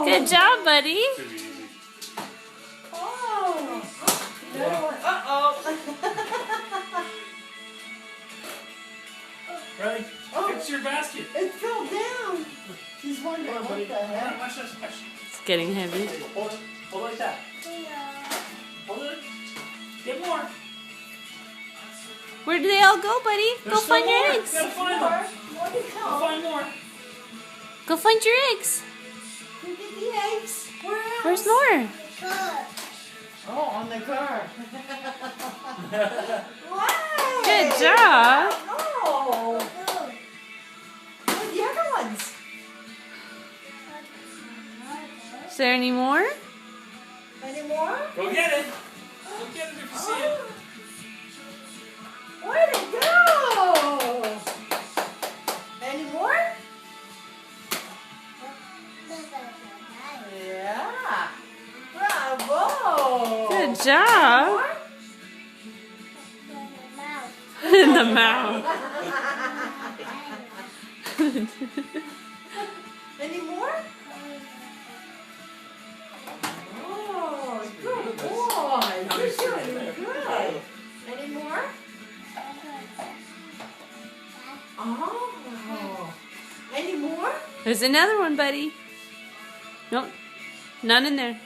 Good job, buddy. Oh. Uh-oh. Ready? Fix your basket. It fell down. She's wondering what the heck. Watch this. Watch. It's getting heavy. Hold it. Hold it like that. Hold it. Get more. Where do they all go, buddy? There's Go find still your more. eggs. Gotta find More. them. More to Go come. find more. Go find your eggs. Go get the eggs. Where else? Where's more? Oh, on the car. Wow. Good job. Oh. Where's the other ones? Is there any more? Any more? Go get it. Go get it if you see it. Where'd it go? Any more? Yeah. Bravo. Good job. More? In the mouth. Any more? Oh, good boy. You're doing good. Any more? Oh. Any more? There's another one, buddy. Nope. None in there.